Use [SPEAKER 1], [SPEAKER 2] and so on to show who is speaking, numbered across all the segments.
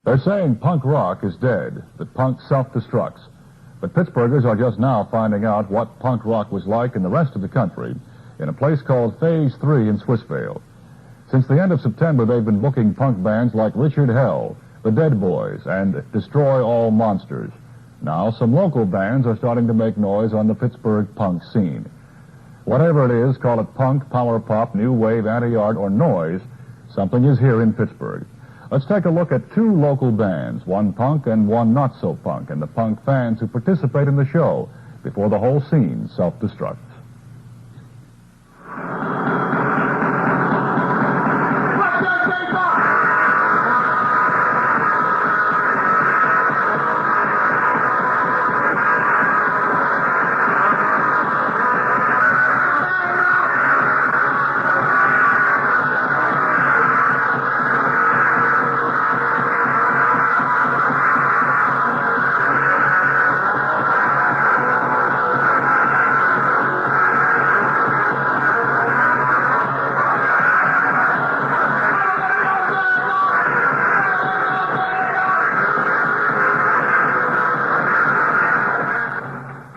[SPEAKER 1] They're saying punk rock is dead, that punk self-destructs. But Pittsburghers are just now finding out what punk rock was like in the rest of the country in a place called Phase 3 in Swissvale. Since the end of September, they've been booking punk bands like Richard Hell, the Dead Boys, and Destroy All Monsters. Now, some local bands are starting to make noise on the Pittsburgh punk scene. Whatever it is, call it punk, power pop, new wave, anti-art, or noise, something is here in Pittsburgh. Let's take a look at two local bands, one punk and one not-so-punk, and the punk fans who participate in the show before the whole scene self-destructs.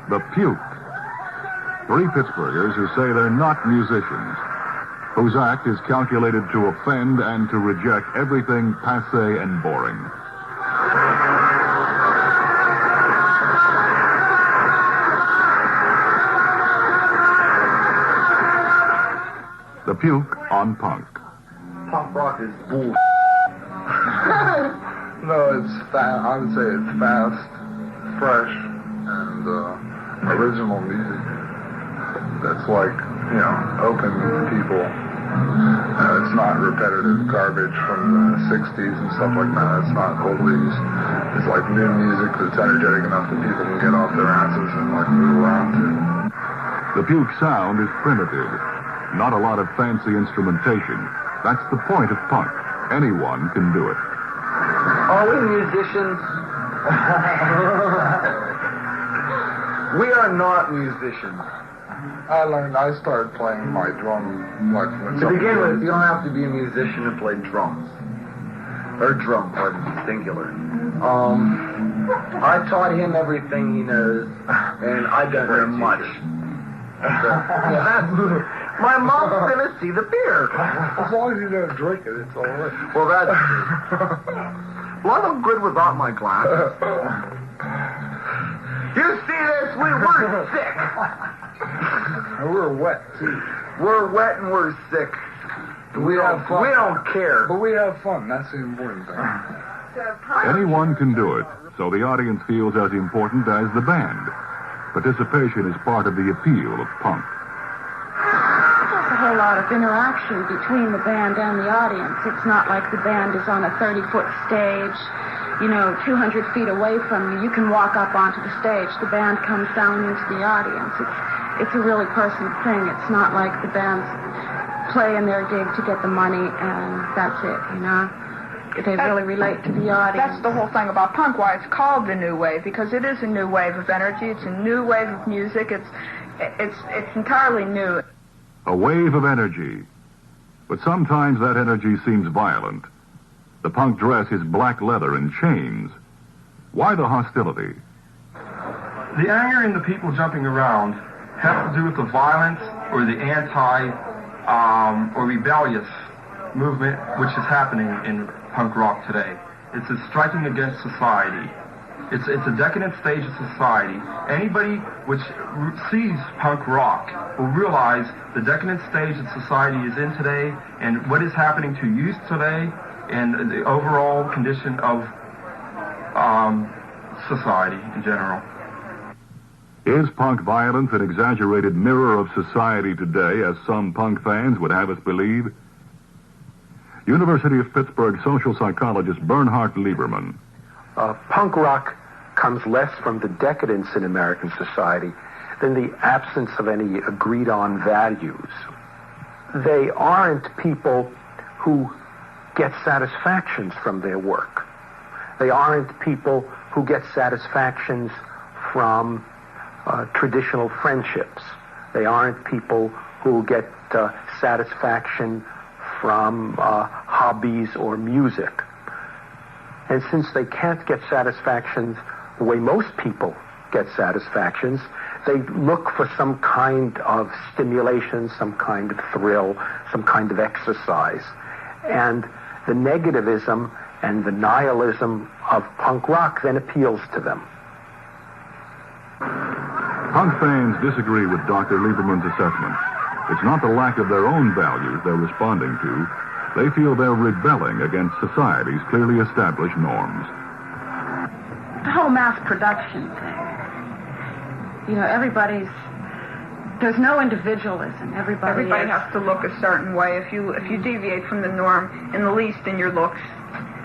[SPEAKER 1] The Puke. Three Pittsburghers who say they're not musicians, whose act is calculated to offend and to reject everything passé and boring. The Puke on punk.
[SPEAKER 2] Punk rock is bull. No, it's fast. I would say it's fast, fresh, and original music that's like, open to people. It's not repetitive garbage from the 60s and stuff like that. It's not oldies. It's like new music that's energetic enough that people can get off their asses and like move around to.
[SPEAKER 1] The Puke sound is primitive. Not a lot of fancy instrumentation. That's the point of punk. Anyone can do it.
[SPEAKER 3] Are we musicians? We are not musicians.
[SPEAKER 2] I started playing my drum like when
[SPEAKER 3] To begin with, you don't have to be a musician to play drums. Or drum, pardon, singular. I taught him everything he knows, and I don't know much. My mom's gonna see the beer.
[SPEAKER 2] As long as you don't drink it, it's all right.
[SPEAKER 3] Well, that's true. Well, I'm good without my glasses. You see this? We were sick.
[SPEAKER 2] And we're wet, too.
[SPEAKER 3] We're wet and we're sick. We have fun. We don't care.
[SPEAKER 2] But we have fun. That's the important thing.
[SPEAKER 1] Anyone can do it, so the audience feels as important as the band. Participation is part of the appeal of punk.
[SPEAKER 4] There's a whole lot of interaction between the band and the audience. It's not like the band is on a 30-foot stage, 200 feet away from you. You can walk up onto the stage. The band comes down into the audience. It's a really personal thing. It's not like the band's playing their gig to get the money and that's it, They really relate to the audience.
[SPEAKER 5] That's the whole thing about punk, why it's called the new wave, because it is a new wave of energy. It's a new wave of music. It's entirely new.
[SPEAKER 1] A wave of energy. But sometimes that energy seems violent. The punk dress is black leather and chains. Why the hostility?
[SPEAKER 6] The anger in the people jumping around has to do with the violence or the or rebellious movement which is happening in punk rock today. It's a striking against society. It's a decadent stage of society. Anybody which sees punk rock will realize the decadent stage that society is in today and what is happening to youth today and the overall condition of society in general.
[SPEAKER 1] Is punk violence an exaggerated mirror of society today, as some punk fans would have us believe? University of Pittsburgh social psychologist Bernhard Lieberman.
[SPEAKER 7] Punk rock comes less from the decadence in American society than the absence of any agreed-on values. They aren't people who get satisfactions from their work. They aren't people who get satisfactions from traditional friendships. They aren't people who get satisfaction from hobbies or music. And since they can't get satisfactions the way most people get satisfactions, they look for some kind of stimulation, some kind of thrill, some kind of exercise. And the negativism and the nihilism of punk rock then appeals to them.
[SPEAKER 1] Punk fans disagree with Dr. Lieberman's assessment. It's not the lack of their own values they're responding to. They feel they're rebelling against society's clearly established norms.
[SPEAKER 4] The whole mass production thing. You know, there's no individualism. Everybody
[SPEAKER 5] has to look a certain way. If you deviate from the norm in the least in your looks,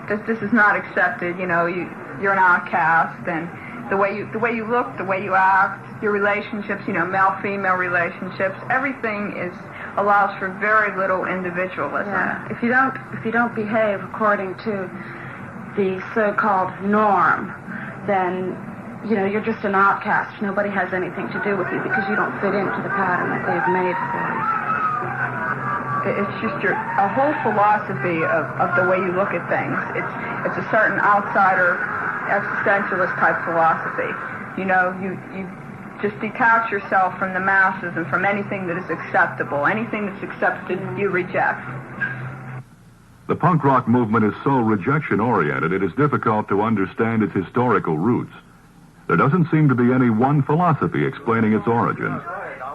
[SPEAKER 5] this is not accepted. You know, you're an outcast, and the way you look, the way you act, your relationships, you know, male-female relationships, everything allows for very little individualism.
[SPEAKER 4] Yeah. If you don't behave according to the so-called norm, then you know you're just an outcast. Nobody has anything to do with you because you don't fit into the pattern that they've made for you.
[SPEAKER 5] It's just a whole philosophy of the way you look at things. It's a certain outsider, existentialist type philosophy. You know, you just detach yourself from the masses and from anything that is acceptable. Anything that's accepted, you reject.
[SPEAKER 1] The punk rock movement is so rejection-oriented, it is difficult to understand its historical roots. There doesn't seem to be any one philosophy explaining its origins.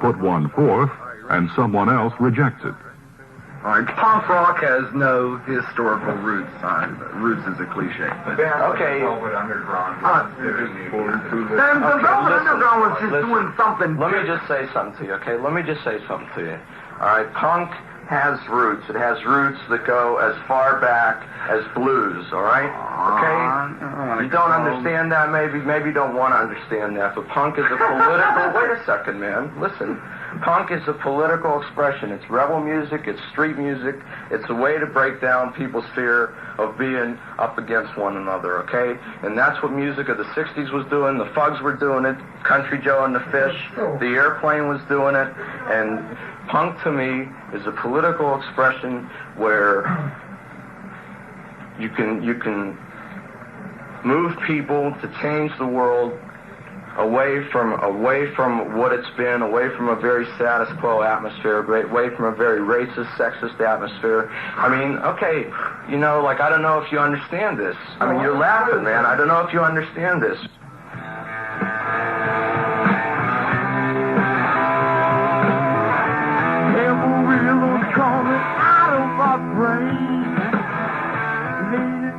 [SPEAKER 1] Put one forth, and someone else rejects it.
[SPEAKER 3] All right, punk rock has no historical roots. Roots is a cliche.
[SPEAKER 8] Okay.
[SPEAKER 3] The Velvet Underground was just doing something.
[SPEAKER 8] Let me just say something to you, okay? Let me just say something to you. All right, punk has roots. It has roots that go as far back as blues, all right? Okay? You don't understand that, maybe you don't want to understand that, but punk is a political... Wait a second, man. Listen. Punk is a political expression. It's rebel music, it's street music, it's a way to break down people's fear of being up against one another, okay? And that's what music of the 60s was doing, the Fugs were doing it, Country Joe and the Fish, the Airplane was doing it, and punk to me is a political expression where you can move people to change the world away from what it's been, away from a very status quo atmosphere, away from a very racist, sexist atmosphere. I mean, okay, you know, like, I don't know if you understand this. I mean, you're laughing, man. I don't know if you understand this.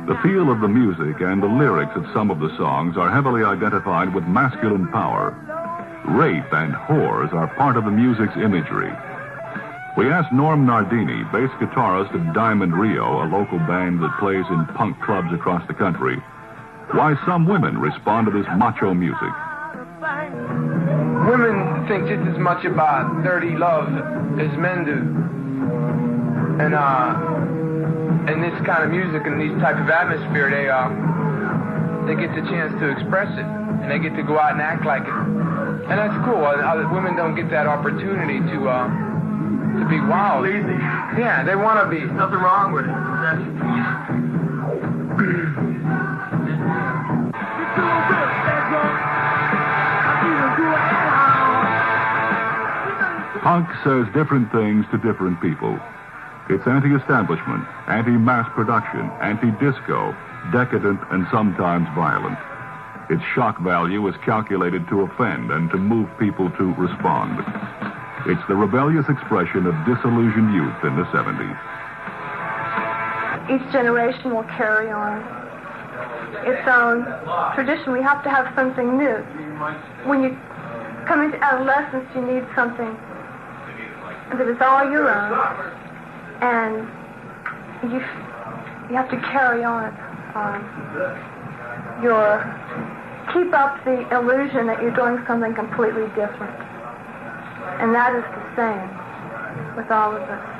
[SPEAKER 1] The feel of the music and the lyrics of some of the songs are heavily identified with masculine power. Rape and whores are part of the music's imagery. We asked Norm Nardini, bass guitarist of Diamond Rio, a local band that plays in punk clubs across the country, why some women respond to this macho music.
[SPEAKER 9] Women think just as much about dirty love as men do. And this kind of music and these type of atmosphere, they get the chance to express it, and they get to go out and act like it, and that's cool. Women don't get that opportunity to be wild.
[SPEAKER 3] Lazy.
[SPEAKER 9] Yeah, they want to be.
[SPEAKER 3] Nothing wrong with it.
[SPEAKER 1] Punk says different things to different people. It's anti-establishment, anti-mass production, anti-disco, decadent, and sometimes violent. Its shock value is calculated to offend and to move people to respond. It's the rebellious expression of disillusioned youth in the 70s.
[SPEAKER 10] Each generation will carry on its own tradition. We have to have something new. When you come into adolescence, you need something that is all your own. And you have to carry on. Keep up the illusion that you're doing something completely different. And that is the same with all of us.